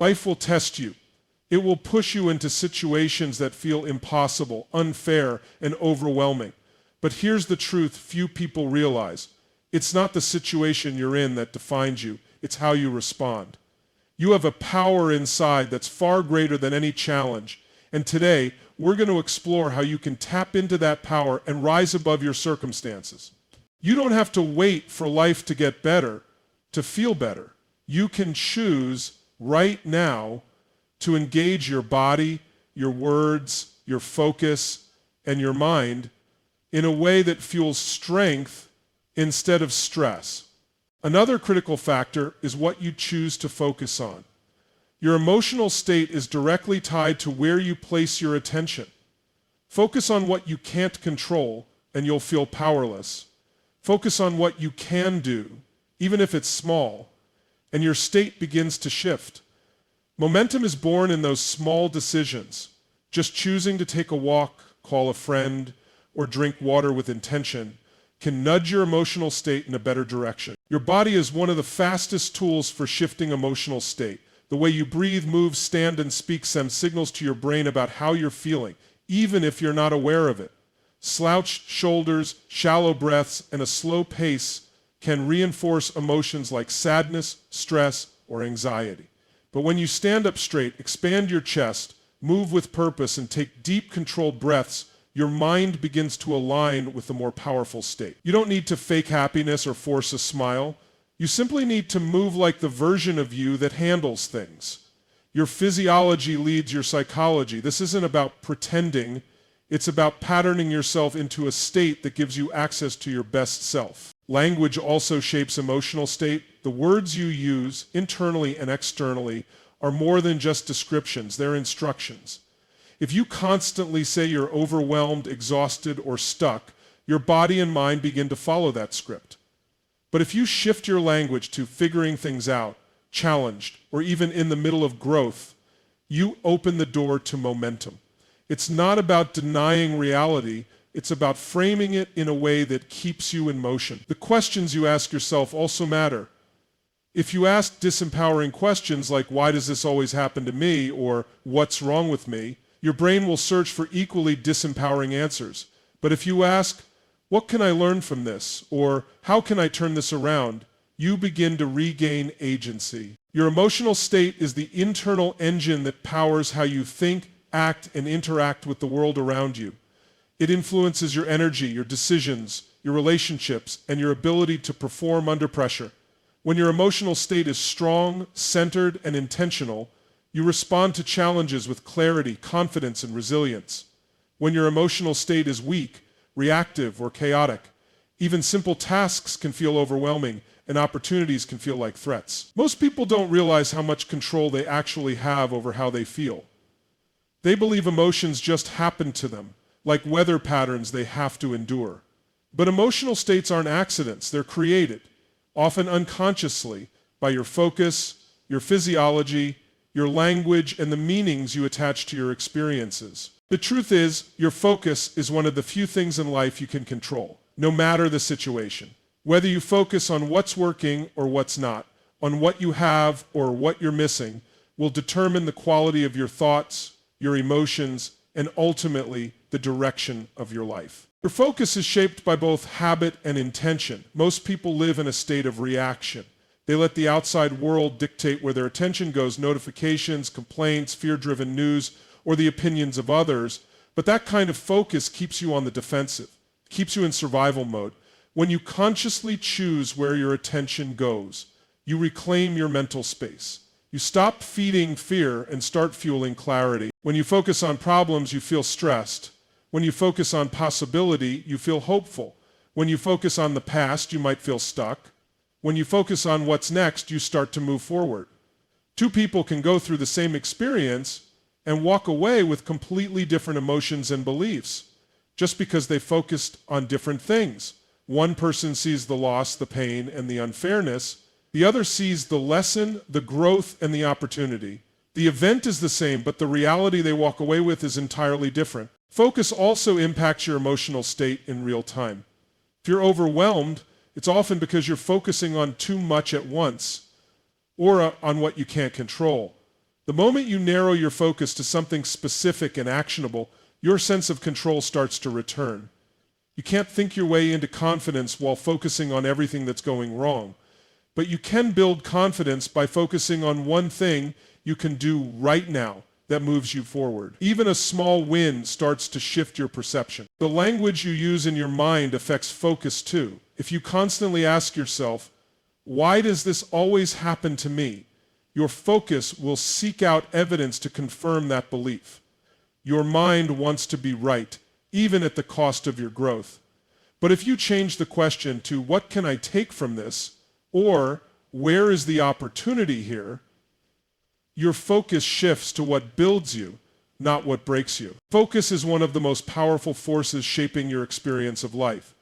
Life will test you. It will push you into situations that feel impossible, unfair, and overwhelming. But here's the truth few people realize. It's not the situation you're in that defines you. It's how you respond. You have a power inside that's far greater than any challenge. And today, we're going to explore how you can tap into that power and rise above your circumstances. You don't have to wait for life to get better to feel better. You can choose right now to engage your body, your words, your focus, and your mind in a way that fuels strength instead of stress. Another critical factor is what you choose to focus on. Your emotional state is directly tied to where you place your attention. Focus on what you can't control, and you'll feel powerless. Focus on what you can do, even if it's small, and your state begins to shift. Momentum is born in those small decisions. Just choosing to take a walk, call a friend, or drink water with intention can nudge your emotional state in a better direction. Your body is one of the fastest tools for shifting emotional state. The way you breathe, move, stand, and speak send signals to your brain about how you're feeling, even if you're not aware of it. Slouched shoulders, shallow breaths, and a slow pace can reinforce emotions like sadness, stress, or anxiety. But when you stand up straight, expand your chest, move with purpose, and take deep, controlled breaths, your mind begins to align with a more powerful state. You don't need to fake happiness or force a smile. You simply need to move like the version of you that handles things. Your physiology leads your psychology. This isn't about pretending. It's about patterning yourself into a state that gives you access to your best self. Language also shapes emotional state. The words you use, internally and externally, are more than just descriptions. They're instructions. If you constantly say you're overwhelmed, exhausted, or stuck, your body and mind begin to follow that script. But if you shift your language to figuring things out, challenged, or even in the middle of growth, you open the door to momentum. It's not about denying reality. It's about framing it in a way that keeps you in motion. The questions you ask yourself also matter. If you ask disempowering questions like, why does this always happen to me? Or what's wrong with me? Your brain will search for equally disempowering answers. But if you ask, what can I learn from this? Or how can I turn this around? You begin to regain agency. Your emotional state is the internal engine that powers how you think, act, and interact with the world around you. It influences your energy, your decisions, your relationships, and your ability to perform under pressure. When your emotional state is strong, centered, and intentional, you respond to challenges with clarity, confidence, and resilience. When your emotional state is weak, reactive, or chaotic, even simple tasks can feel overwhelming and opportunities can feel like threats. Most people don't realize how much control they actually have over how they feel. They believe emotions just happen to them, like weather patterns they have to endure. But emotional states aren't accidents. They're created, often unconsciously, by your focus, your physiology, your language, and the meanings you attach to your experiences. The truth is, your focus is one of the few things in life you can control, no matter the situation. Whether you focus on what's working or what's not, on what you have or what you're missing, will determine the quality of your thoughts, your emotions, and ultimately the direction of your life. Your focus is shaped by both habit and intention. Most people live in a state of reaction. They let the outside world dictate where their attention goes, notifications, complaints, fear-driven news, or the opinions of others. But that kind of focus keeps you on the defensive, keeps you in survival mode. When you consciously choose where your attention goes, you reclaim your mental space. You stop feeding fear and start fueling clarity. When you focus on problems, you feel stressed. When you focus on possibility, you feel hopeful. When you focus on the past, you might feel stuck. When you focus on what's next, you start to move forward. Two people can go through the same experience and walk away with completely different emotions and beliefs, just because they focused on different things. One person sees the loss, the pain, and the unfairness. The other sees the lesson, the growth, and the opportunity. The event is the same, but the reality they walk away with is entirely different. Focus also impacts your emotional state in real time. If you're overwhelmed, it's often because you're focusing on too much at once or on what you can't control. The moment you narrow your focus to something specific and actionable, your sense of control starts to return. You can't think your way into confidence while focusing on everything that's going wrong. But you can build confidence by focusing on one thing you can do right now that moves you forward. Even a small win starts to shift your perception. The language you use in your mind affects focus too. If you constantly ask yourself, why does this always happen to me? Your focus will seek out evidence to confirm that belief. Your mind wants to be right, even at the cost of your growth. But if you change the question to what can I take from this, or where is the opportunity here, your focus shifts to what builds you, not what breaks you. Focus is one of the most powerful forces shaping your experience of life.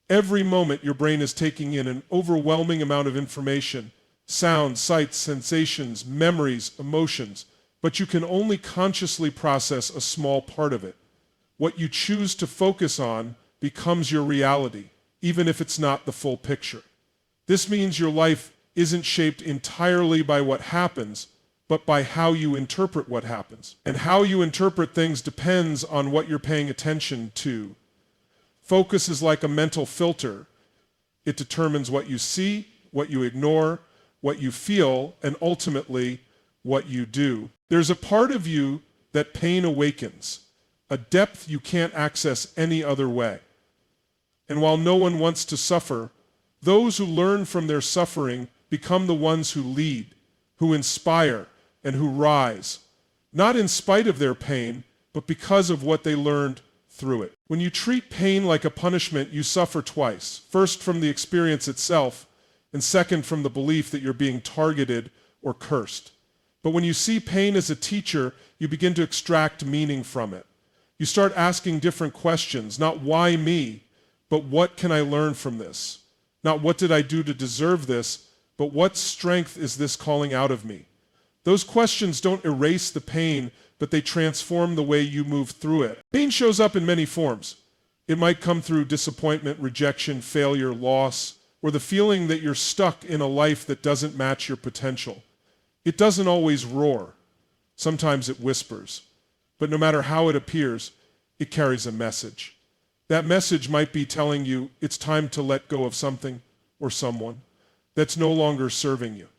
Every moment your brain is taking in an overwhelming amount of information, sounds, sights, sensations, memories, emotions, but you can only consciously process a small part of it. What you choose to focus on becomes your reality, even if it's not the full picture. This means your life isn't shaped entirely by what happens, but by how you interpret what happens. And how you interpret things depends on what you're paying attention to. Focus is like a mental filter. It determines what you see, what you ignore, what you feel, and ultimately what you do. There's a part of you that pain awakens, a depth you can't access any other way. And while no one wants to suffer, those who learn from their suffering become the ones who lead, who inspire, and who rise, not in spite of their pain, but because of what they learned through it. When you treat pain like a punishment, you suffer twice. First, from the experience itself, and second, from the belief that you're being targeted or cursed. But when you see pain as a teacher, you begin to extract meaning from it. You start asking different questions, not why me, but what can I learn from this? Not what did I do to deserve this, but what strength is this calling out of me? Those questions don't erase the pain, but they transform the way you move through it. Pain shows up in many forms. It might come through disappointment, rejection, failure, loss, or the feeling that you're stuck in a life that doesn't match your potential. It doesn't always roar. Sometimes it whispers. But no matter how it appears, it carries a message. That message might be telling you it's time to let go of something or someone that's no longer serving you.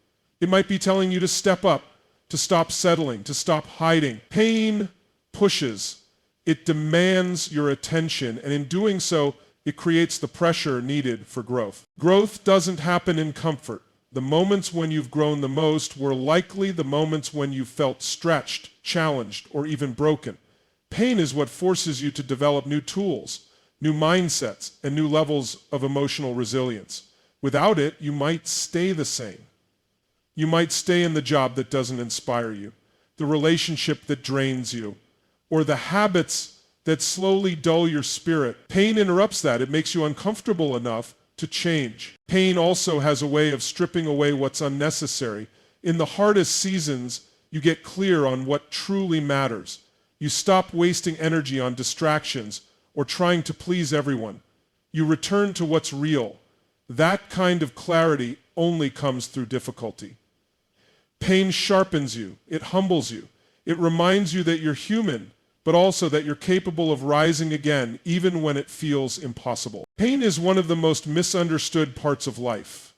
It might be telling you to step up, to stop settling, to stop hiding. Pain pushes. It demands your attention, and in doing so, it creates the pressure needed for growth. Growth doesn't happen in comfort. The moments when you've grown the most were likely the moments when you felt stretched, challenged, or even broken. Pain is what forces you to develop new tools, new mindsets, and new levels of emotional resilience. Without it, you might stay the same. You might stay in the job that doesn't inspire you, the relationship that drains you, or the habits that slowly dull your spirit. Pain interrupts that. It makes you uncomfortable enough to change. Pain also has a way of stripping away what's unnecessary. In the hardest seasons, you get clear on what truly matters. You stop wasting energy on distractions or trying to please everyone. You return to what's real. That kind of clarity only comes through difficulty. Pain sharpens you. It humbles you. It reminds you that you're human, but also that you're capable of rising again, even when it feels impossible. Pain is one of the most misunderstood parts of life.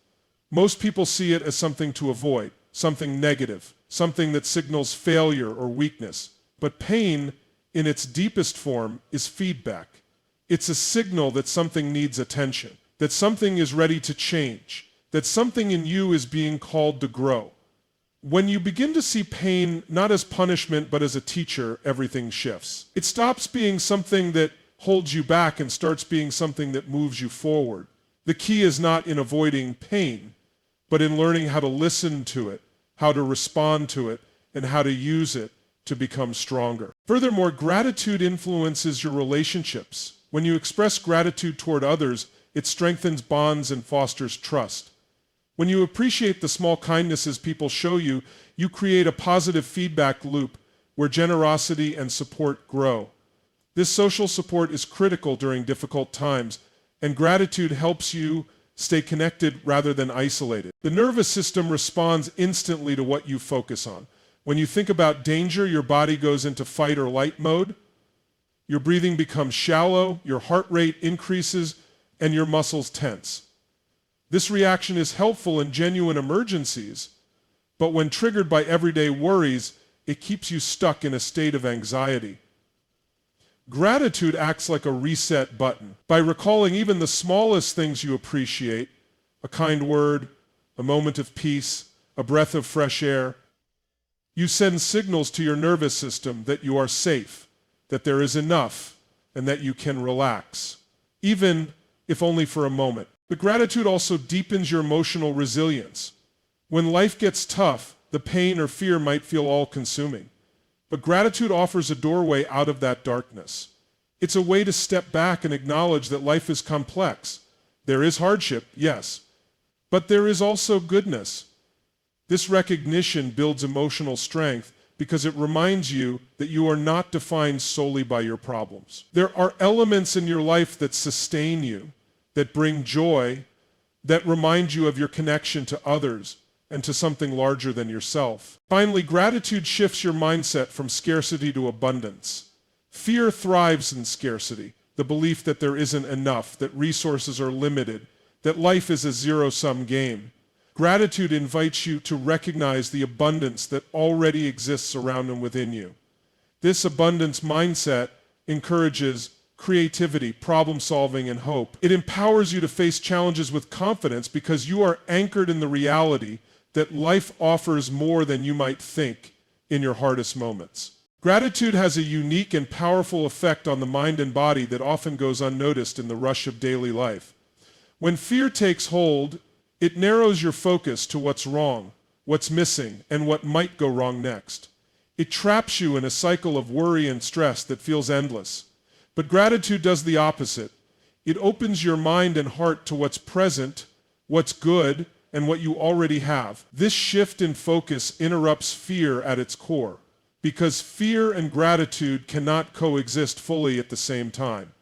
Most people see it as something to avoid, something negative, something that signals failure or weakness. But pain, in its deepest form, is feedback. It's a signal that something needs attention, that something is ready to change, that something in you is being called to grow. When you begin to see pain not as punishment but as a teacher, everything shifts. It stops being something that holds you back and starts being something that moves you forward. The key is not in avoiding pain, but in learning how to listen to it, how to respond to it, and how to use it to become stronger. Furthermore, gratitude influences your relationships. When you express gratitude toward others, it strengthens bonds and fosters trust. When you appreciate the small kindnesses people show you, you create a positive feedback loop where generosity and support grow. This social support is critical during difficult times, and gratitude helps you stay connected rather than isolated. The nervous system responds instantly to what you focus on. When you think about danger, your body goes into fight or light mode. Your breathing becomes shallow, your heart rate increases, and your muscles tense. This reaction is helpful in genuine emergencies, but when triggered by everyday worries, it keeps you stuck in a state of anxiety. Gratitude acts like a reset button. By recalling even the smallest things you appreciate, a kind word, a moment of peace, a breath of fresh air, you send signals to your nervous system that you are safe, that there is enough, and that you can relax, even if only for a moment. But gratitude also deepens your emotional resilience. When life gets tough, the pain or fear might feel all-consuming. But gratitude offers a doorway out of that darkness. It's a way to step back and acknowledge that life is complex. There is hardship, yes, but there is also goodness. This recognition builds emotional strength because it reminds you that you are not defined solely by your problems. There are elements in your life that sustain you, that bring joy, that remind you of your connection to others and to something larger than yourself. Finally, gratitude shifts your mindset from scarcity to abundance. Fear thrives in scarcity, the belief that there isn't enough, that resources are limited, that life is a zero-sum game. Gratitude invites you to recognize the abundance that already exists around and within you. This abundance mindset encourages creativity, problem solving, and hope. It empowers you to face challenges with confidence because you are anchored in the reality that life offers more than you might think in your hardest moments. Gratitude has a unique and powerful effect on the mind and body that often goes unnoticed in the rush of daily life. When fear takes hold, it narrows your focus to what's wrong, what's missing, and what might go wrong next. It traps you in a cycle of worry and stress that feels endless. But gratitude does the opposite. It opens your mind and heart to what's present, what's good, and what you already have. This shift in focus interrupts fear at its core, because fear and gratitude cannot coexist fully at the same time.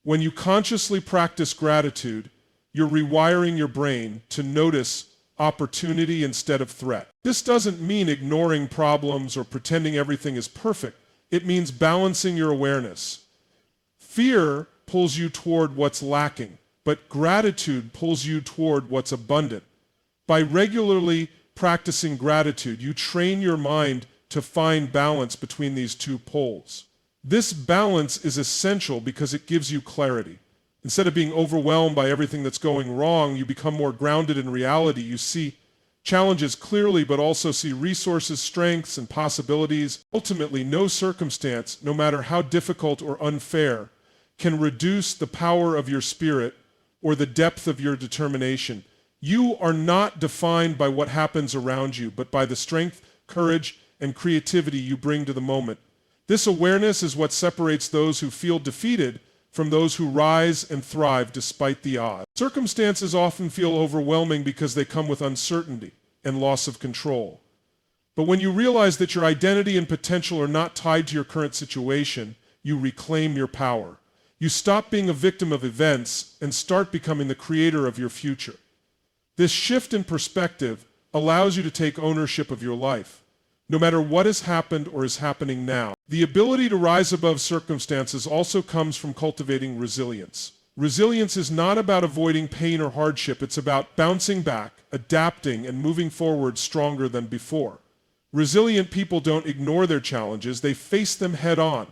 When you consciously practice gratitude, you're rewiring your brain to notice opportunity instead of threat. This doesn't mean ignoring problems or pretending everything is perfect. It means balancing your awareness. Fear pulls you toward what's lacking, but gratitude pulls you toward what's abundant. By regularly practicing gratitude, you train your mind to find balance between these two poles. This balance is essential because it gives you clarity. Instead of being overwhelmed by everything that's going wrong, you become more grounded in reality. You see challenges clearly, but also see resources, strengths, and possibilities. Ultimately, no circumstance, no matter how difficult or unfair, can reduce the power of your spirit or the depth of your determination. You are not defined by what happens around you, but by the strength, courage, and creativity you bring to the moment. This awareness is what separates those who feel defeated from those who rise and thrive despite the odds. Circumstances often feel overwhelming because they come with uncertainty and loss of control. But when you realize that your identity and potential are not tied to your current situation, you reclaim your power. You stop being a victim of events and start becoming the creator of your future. This shift in perspective allows you to take ownership of your life, no matter what has happened or is happening now. The ability to rise above circumstances also comes from cultivating resilience. Resilience is not about avoiding pain or hardship. It's about bouncing back, adapting, and moving forward stronger than before. Resilient people don't ignore their challenges. They face them head on,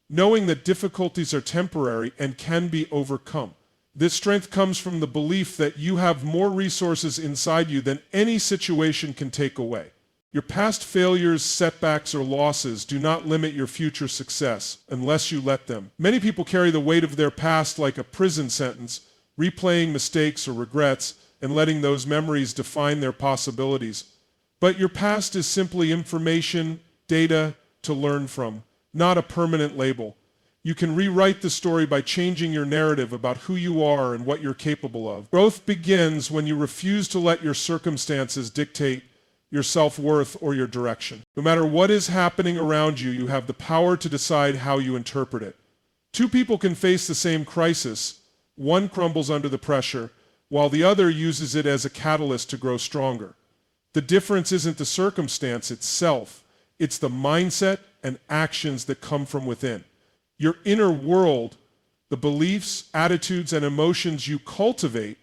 knowing that difficulties are temporary and can be overcome. This strength comes from the belief that you have more resources inside you than any situation can take away. Your past failures, setbacks, or losses do not limit your future success unless you let them. Many people carry the weight of their past like a prison sentence, replaying mistakes or regrets and letting those memories define their possibilities. But your past is simply information, data to learn from, not a permanent label. You can rewrite the story by changing your narrative about who you are and what you're capable of. Growth begins when you refuse to let your circumstances dictate your self-worth or your direction. No matter what is happening around you, you have the power to decide how you interpret it. Two people can face the same crisis. One crumbles under the pressure, while the other uses it as a catalyst to grow stronger. The difference isn't the circumstance itself. It's the mindset and actions that come from within. Your inner world, the beliefs, attitudes, and emotions you cultivate,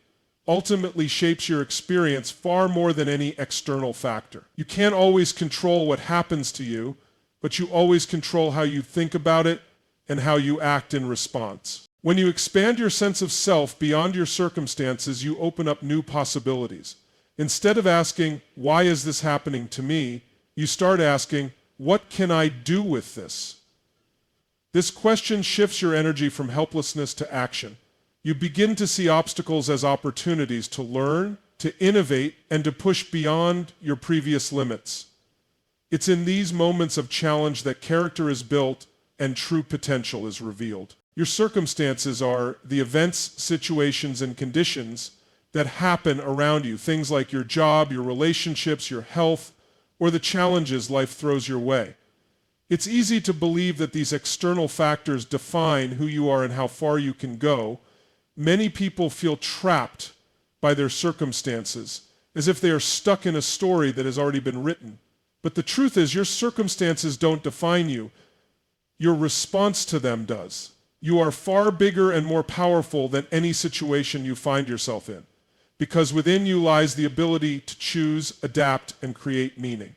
ultimately shapes your experience far more than any external factor. You can't always control what happens to you, but you always control how you think about it and how you act in response. When you expand your sense of self beyond your circumstances, you open up new possibilities. Instead of asking, why is this happening to me? You start asking, what can I do with this? This question shifts your energy from helplessness to action. You begin to see obstacles as opportunities to learn, to innovate, and to push beyond your previous limits. It's in these moments of challenge that character is built and true potential is revealed. Your circumstances are the events, situations, and conditions that happen around you. Things like your job, your relationships, your health, or the challenges life throws your way. It's easy to believe that these external factors define who you are and how far you can go. Many people feel trapped by their circumstances, as if they are stuck in a story that has already been written. But the truth is, your circumstances don't define you. Your response to them does. You are far bigger and more powerful than any situation you find yourself in, because within you lies the ability to choose, adapt, and create meaning.